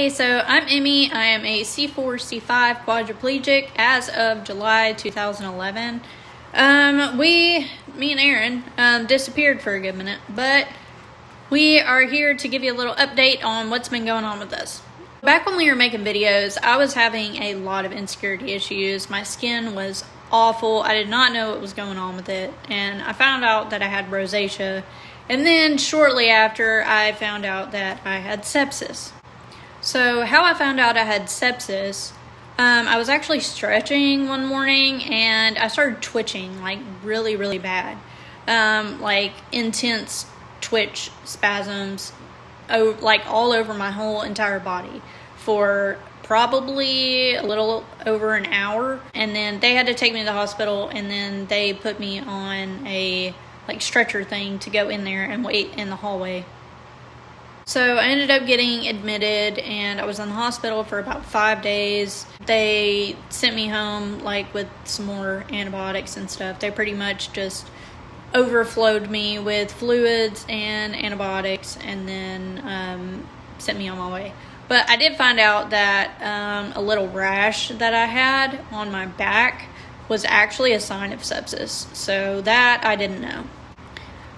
Hey, so I'm Emmy. I am a C4, C5 quadriplegic as of July 2011. Me and Erin, disappeared for a good minute, but we are here to give you a little update on what's been going on with us. Back when we were making videos, I was having a lot of insecurity issues. My skin was awful. I did not know what was going on with it, and I found out that I had rosacea, and then shortly after, I found out that I had sepsis. So how I found out I had sepsis, I was actually stretching one morning and I started twitching like really bad, like intense twitch spasms, like all over my whole entire body for probably a little over an hour. And then they had to take me to the hospital, and then they put me on a like stretcher thing to go in there and wait in the hallway. So I ended up getting admitted, and I was in the hospital for about 5 days. They sent me home like with some more antibiotics and stuff. They pretty much just overflowed me with fluids and antibiotics, and then sent me on my way. But I did find out that a little rash that I had on my back was actually a sign of sepsis. So that I didn't know.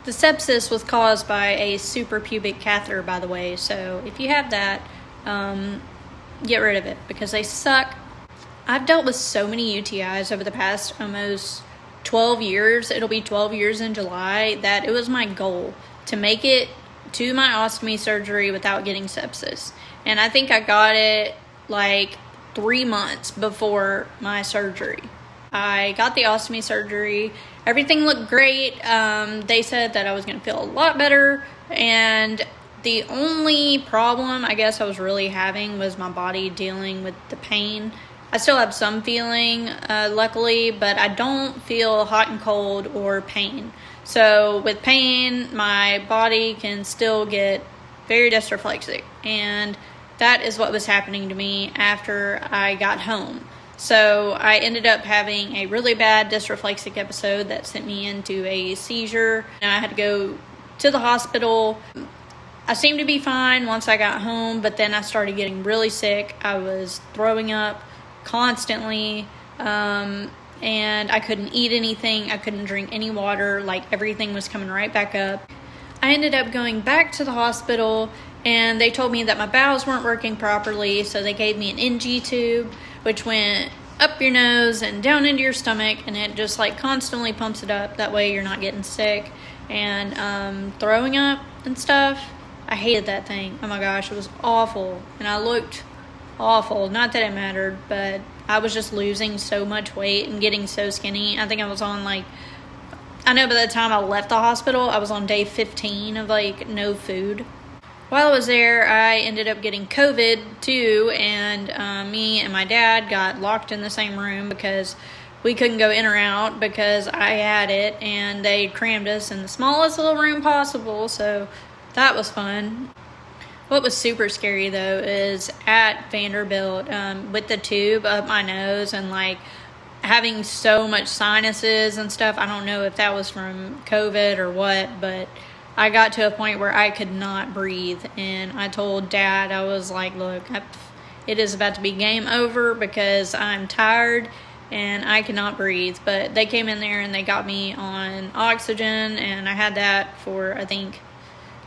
The sepsis was caused by a suprapubic catheter, by the way, so if you have that, get rid of it because they suck. I've dealt with so many UTIs over the past almost 12 years. It'll be 12 years in July, that it was my goal to make it to my ostomy surgery without getting sepsis. And I think I got it like 3 months before my surgery. I got the ostomy surgery. Everything looked great. They said that I was going to feel a lot better. And the only problem I guess I was really having was my body dealing with the pain. I still have some feeling, luckily, but I don't feel hot and cold or pain. So with pain, my body can still get very dysreflexic. And that is what was happening to me after I got home. So I ended up having a really bad dysreflexic episode that sent me into a seizure. And I had to go to the hospital. I seemed to be fine once I got home, but then I started getting really sick. I was throwing up constantly, and I couldn't eat anything. I couldn't drink any water. Like everything was coming right back up. I ended up going back to the hospital, and they told me that my bowels weren't working properly, so they gave me an NG tube, which went up your nose and down into your stomach, and it just like constantly pumps it up. That way you're not getting sick and throwing up and stuff. I hated that thing. Oh my gosh, it was awful. And I looked awful. Not that it mattered, but I was just losing so much weight and getting so skinny. I think I was on like, I know by the time I left the hospital, I was on day 15 of like no food. While I was there, I ended up getting COVID too, and me and my dad got locked in the same room because we couldn't go in or out because I had it, and they crammed us in the smallest little room possible, so that was fun. What was super scary though is at Vanderbilt, with the tube up my nose and like having so much sinuses and stuff. I don't know if that was from COVID or what, but I got to a point where I could not breathe, and I told Dad, I was like, look, it is about to be game over because I'm tired and I cannot breathe. But they came in there and they got me on oxygen, and I had that for I think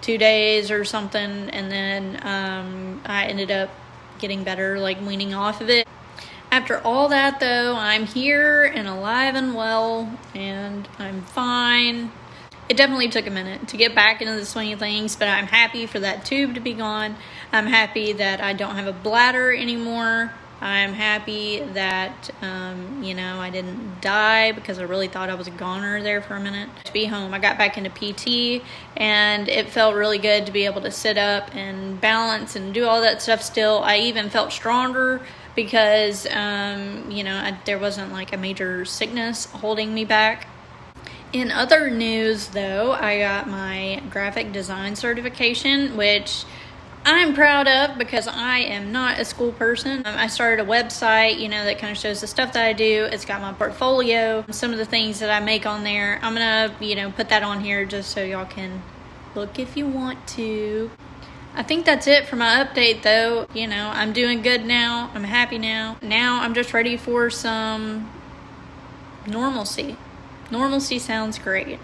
2 days or something, and then I ended up getting better, like weaning off of it. After all that though, I'm here and alive and well, and I'm fine. It definitely took a minute to get back into the swing of things, but I'm happy for that tube to be gone. I'm happy that I don't have a bladder anymore. I'm happy that, I didn't die because I really thought I was a goner there for a minute. To be home, I got back into PT, and it felt really good to be able to sit up and balance and do all that stuff still. I even felt stronger because, there wasn't like a major sickness holding me back. In other news, though, I got my graphic design certification, which I'm proud of because I am not a school person. I started a website, that kind of shows the stuff that I do. It's got my portfolio, some of the things that I make on there. I'm going to, put that on here just so y'all can look if you want to. I think that's it for my update, though. You know, I'm doing good now. I'm happy now. Now I'm just ready for some normalcy. Normalcy sounds great.